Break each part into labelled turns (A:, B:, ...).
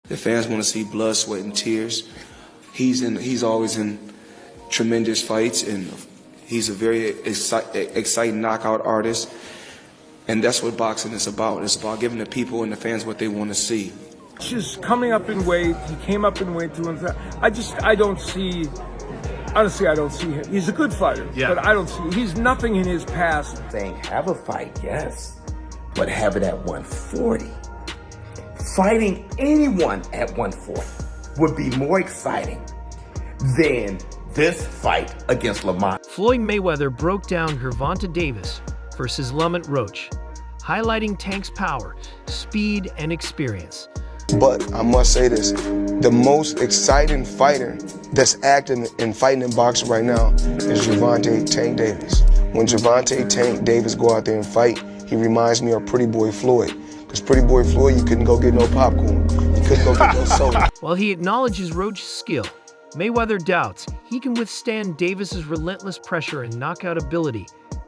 A: The fans want to see blood, sweat, and tears. He's always in tremendous fights, and he's a very exciting knockout artist. And that's what boxing is about. It's about giving the people and the fans what they want to see.
B: He's coming up in weight. He came up in weight too. I don't see. Honestly, I don't see him. He's a good fighter, but I don't see. He's nothing in his past.
C: Saying have a fight, yes, but have it at 140. Fighting anyone at 140 would be more exciting than this fight against Lamont.
D: Floyd Mayweather broke down Gervonta Davis versus Lamont Roach, highlighting Tank's power, speed, and experience.
A: But I must say this, the most exciting fighter that's acting and fighting in boxing right now is Gervonta "Tank" Davis. When Gervonta "Tank" Davis go out there and fight, he reminds me of Pretty Boy Floyd. Because Pretty Boy Floyd, you couldn't go get no popcorn. You couldn't go get no soda.
D: While he acknowledges Roach's skill, Mayweather doubts he can withstand Davis's relentless pressure and knockout ability,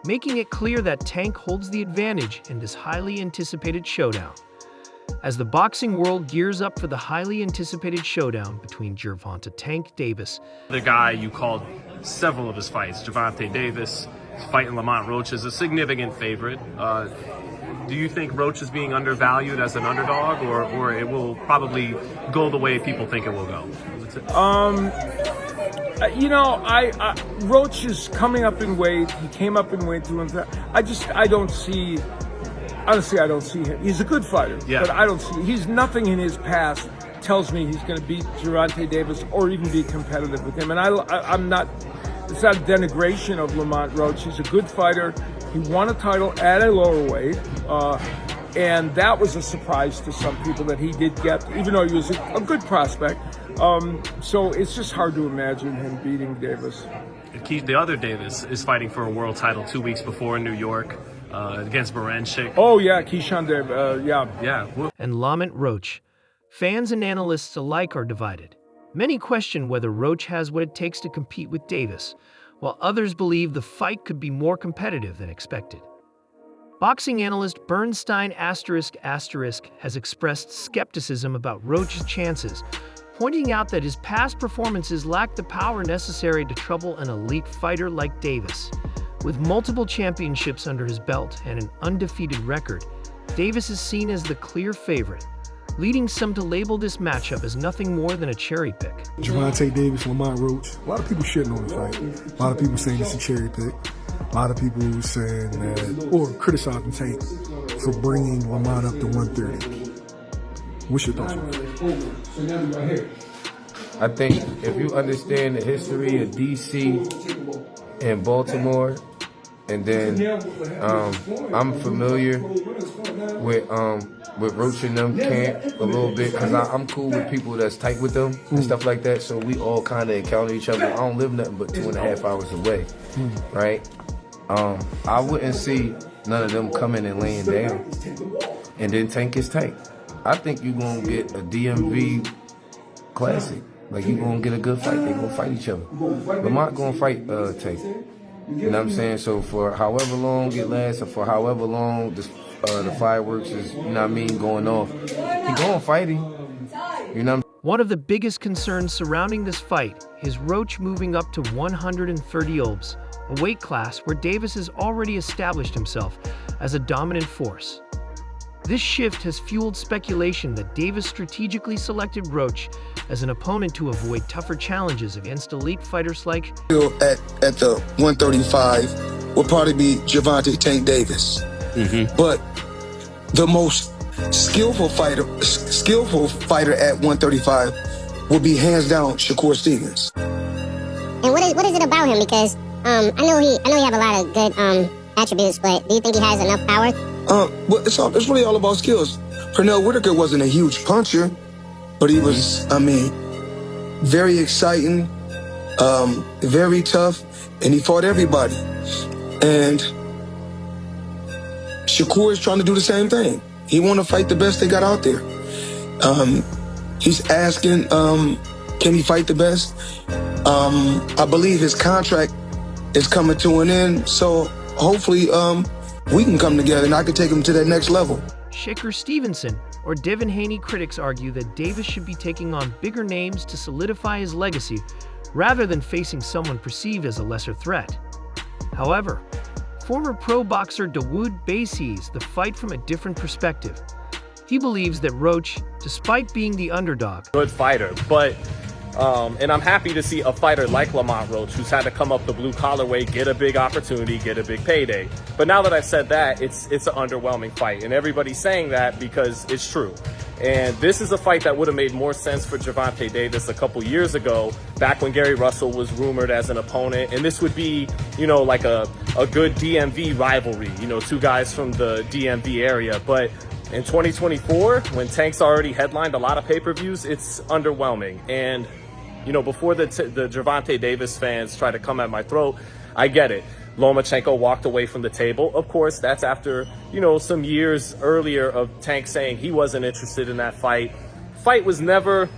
D: making it clear that Tank holds the advantage in this highly anticipated showdown. As the boxing world gears up for the highly anticipated showdown between Gervonta "Tank" Davis.
E: The guy you called several of his fights, Gervonta Davis, fighting Lamont Roach, is a significant favorite. Do you think Roach is being undervalued as an underdog, or it will probably go the way people think it will go?
B: Roach is coming up in weight. He came up in weight too. I don't see. Honestly, I don't see him. He's a good fighter, but I don't see. He's nothing in his past tells me he's going to beat Gervonta Davis or even be competitive with him. And I'm not. It's not a denigration of Lamont Roach. He's a good fighter. He won a title at a lower weight, and that was a surprise to some people that he did get, even though he was a good prospect. So it's just hard to imagine him beating Davis.
E: The other Davis is fighting for a world title 2 weeks before in New York against Baranchik.
B: Oh yeah, Keyshawn Davis. Yeah.
D: And Lamont Roach. Fans and analysts alike are divided. Many question whether Roach has what it takes to compete with Davis, while others believe the fight could be more competitive than expected. Boxing analyst Bernstein *** has expressed skepticism about Roach's chances, pointing out that his past performances lack the power necessary to trouble an elite fighter like Davis. With multiple championships under his belt and an undefeated record, Davis is seen as the clear favorite, leading some to label this matchup as nothing more than a cherry pick.
F: Gervonta Davis, Lamont Roach. A lot of people shitting on the fight. A lot of people saying it's a cherry pick. A lot of people saying that, or criticizing Tank for bringing Lamont up to 130. What's your thoughts on that?
G: I think if you understand the history of DC and Baltimore, and then I'm familiar with Roach and them camp a little bit, because I'm cool with people that's tight with them and stuff like that, so we all kind of encounter each other. I don't live nothing but 2.5 hours away, right? I wouldn't see none of them coming and laying down, and then Tank is Tank. I think you're going to get a DMV classic. Like, you're going to get a good fight. They're going to fight each other. Lamont going to fight Tank. You know what I'm saying? So for however long it lasts, or for however long the fireworks is, you know what I mean, going off, he going to fight him. You know what I'm saying?
D: One of the biggest concerns surrounding this fight is Roach moving up to 130 obs, a weight class where Davis has already established himself as a dominant force. This shift has fueled speculation that Davis strategically selected Roach as an opponent to avoid tougher challenges against elite fighters like...
H: At the 135 will probably be Gervonta "Tank" Davis. But the most skillful fighter at 135 will be hands down Shakur Stevens.
I: And what is it about him? Because I know he have a lot of good attributes, but do you think he has enough power?
H: Well, it's really all about skills. Pernell Whitaker wasn't a huge puncher, but he was, very exciting, very tough, and he fought everybody. And Shakur is trying to do the same thing. He want to fight the best they got out there. He's asking, can he fight the best? I believe his contract is coming to an end, so hopefully we can come together and I can take him to that next level.
D: Shakur Stevenson or Devin Haney critics argue that Davis should be taking on bigger names to solidify his legacy rather than facing someone perceived as a lesser threat. However, former pro boxer Dawood Bey sees the fight from a different perspective. He believes that Roach, despite being the underdog,
E: good fighter, but and I'm happy to see a fighter like Lamont Roach, who's had to come up the blue-collar way, get a big opportunity, get a big payday. But now that I've said that, it's an underwhelming fight, and everybody's saying that because it's true. And this is a fight that would have made more sense for Gervonta Davis a couple years ago, back when Gary Russell was rumored as an opponent. And this would be, like a good DMV rivalry, two guys from the DMV area. But in 2024, when Tank's already headlined a lot of pay-per-views, it's underwhelming. And before the Gervonta Davis fans try to come at my throat, I get it. Lomachenko walked away from the table. Of course, that's after, some years earlier of Tank saying he wasn't interested in that fight. Fight was never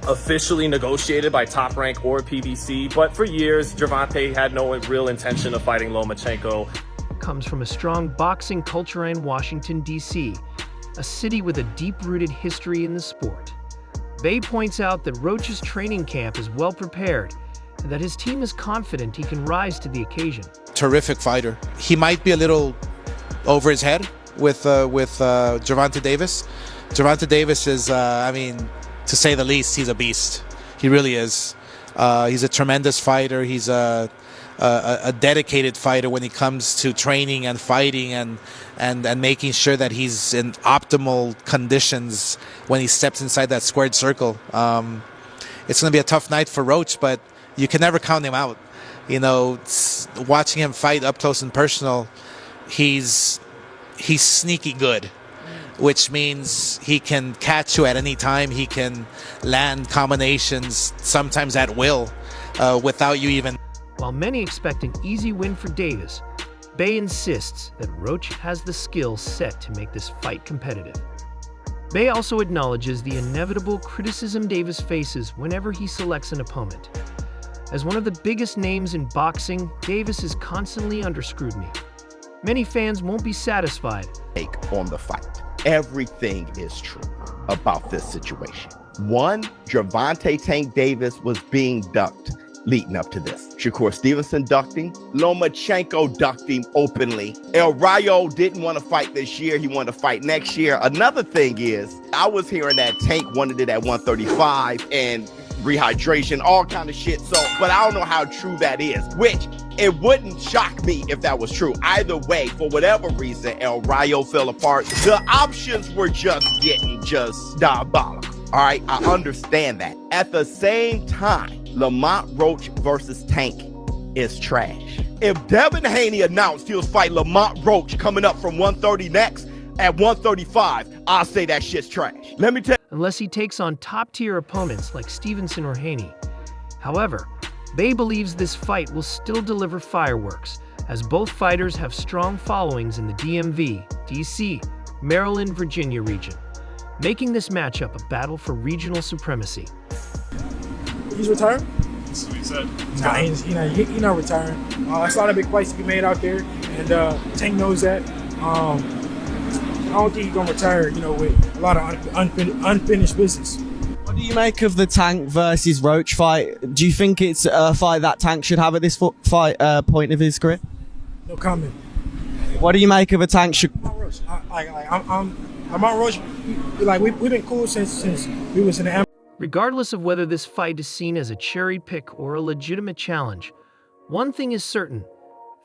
E: officially negotiated by Top Rank or PBC, but for years, Gervonta had no real intention of fighting Lomachenko.
D: Comes from a strong boxing culture in Washington, D.C., a city with a deep-rooted history in the sport. Bey points out that Roach's training camp is well prepared and that his team is confident he can rise to the occasion.
J: Terrific fighter. He might be a little over his head with Gervonta Davis. Gervonta Davis is, to say the least, he's a beast. He really is. He's a tremendous fighter. He's a dedicated fighter when it comes to training and fighting and making sure that he's in optimal conditions when he steps inside that squared circle. It's going to be a tough night for Roach, but you can never count him out. Watching him fight up close and personal, he's sneaky good, which means he can catch you at any time. He can land combinations, sometimes at will, without you even.
D: While many expect an easy win for Davis, Bey insists that Roach has the skill set to make this fight competitive. Bey also acknowledges the inevitable criticism Davis faces whenever he selects an opponent. As one of the biggest names in boxing, Davis is constantly under scrutiny. Many fans won't be satisfied.
C: Take on the fight. Everything is true about this situation. One, Gervonta Tank Davis was being ducked leading up to this. Shakur Stevenson ducked him. Lomachenko ducked him openly. El Rayo didn't want to fight this year. He wanted to fight next year. Another thing is, I was hearing that Tank wanted it at 135 and rehydration, all kind of shit. But I don't know how true that is, which it wouldn't shock me if that was true. Either way, for whatever reason, El Rayo fell apart. The options were just diabolical. All right, I understand that. At the same time, Lamont Roach versus Tank is trash. If Devin Haney announced he was fighting Lamont Roach coming up from 130 next at 135, I'll say that shit's trash. Let me tell you.
D: Unless he takes on top-tier opponents like Stevenson or Haney. However, Bey believes this fight will still deliver fireworks, as both fighters have strong followings in the DMV, DC, Maryland, Virginia region, making this matchup a battle for regional supremacy.
F: He's retired?
E: That's what he said.
F: Nah, he's not retiring. It's a lot of big fights to be made out there, and Tank knows that. I don't think he's gonna retire, with a lot of unfinished business.
K: What do you make of the Tank versus Roach fight? Do you think it's a fight that Tank should have at this point of his career?
F: No comment.
K: What do you make of a Tank?
F: Lamont Roach. Lamont Roach. We've been cool since we was in the.
D: Regardless of whether this fight is seen as a cherry pick or a legitimate challenge, one thing is certain.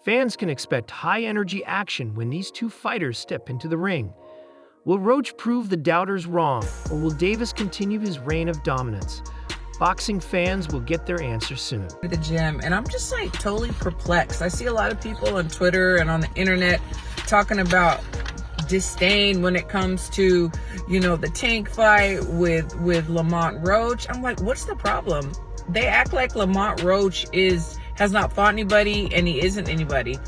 D: Fans can expect high-energy action when these two fighters step into the ring. Will Roach prove the doubters wrong, or will Davis continue his reign of dominance? Boxing fans will get their answer soon.
L: The gym, and I'm just totally perplexed. I see a lot of people on Twitter and on the internet talking about disdain when it comes to, the Tank fight with Lamont Roach. I'm like, what's the problem? They act like Lamont Roach has not fought anybody and he isn't anybody.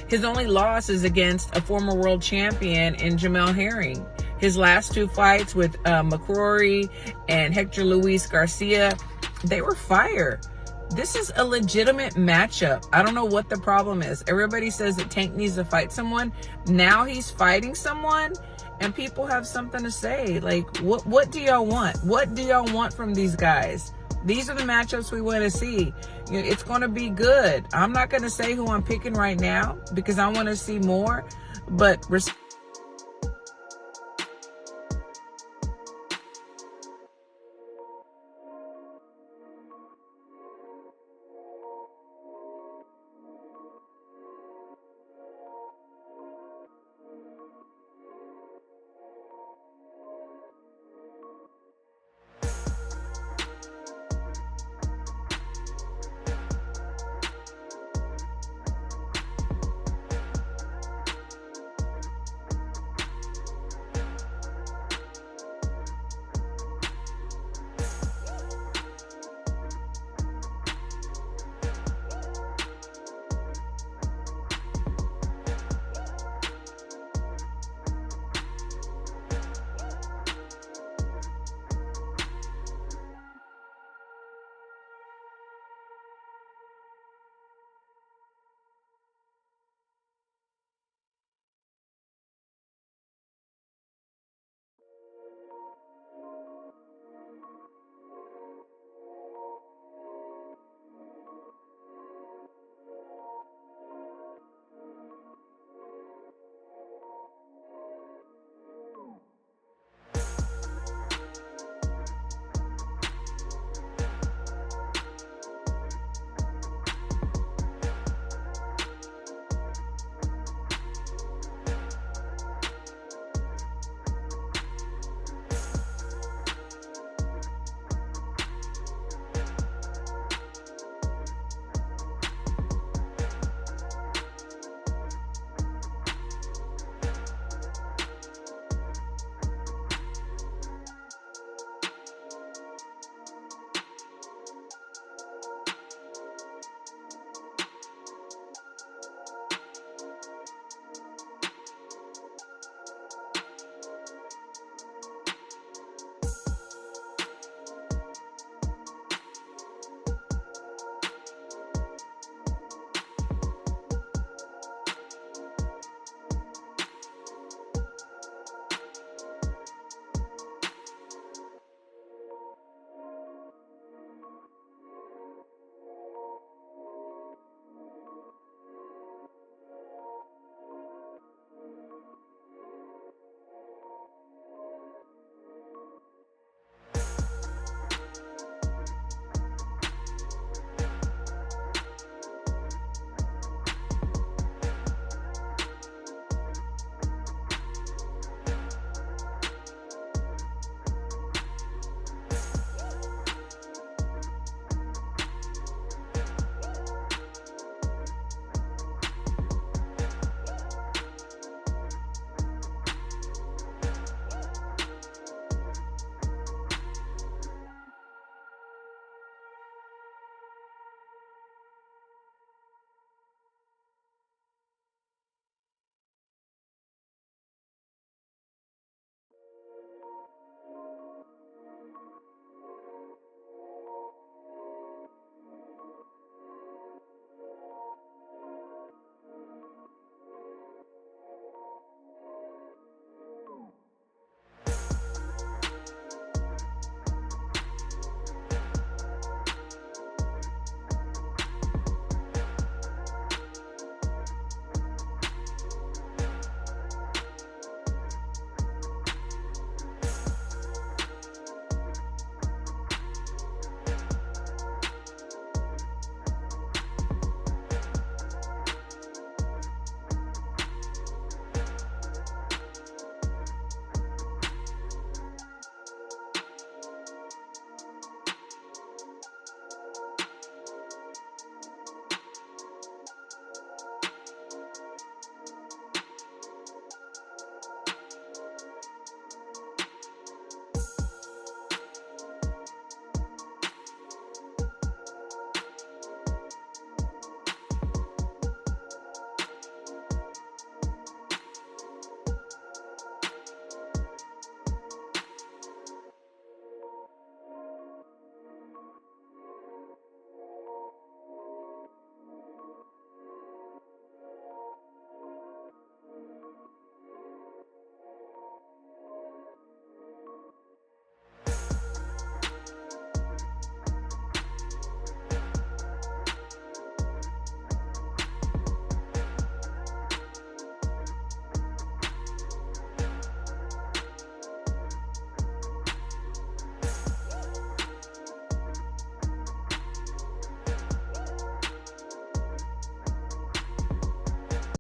L: His only loss is against a former world champion in Jamel Herring. His last two fights with McCrory and Hector Luis Garcia, they were fire. This is a legitimate matchup. I don't know what the problem is. Everybody says that Tank needs to fight someone. Now he's fighting someone, and people have something to say. Like, what do y'all want? What do y'all want from these guys? These are the matchups we want to see. It's going to be good. I'm not going to say who I'm picking right now because I want to see more, but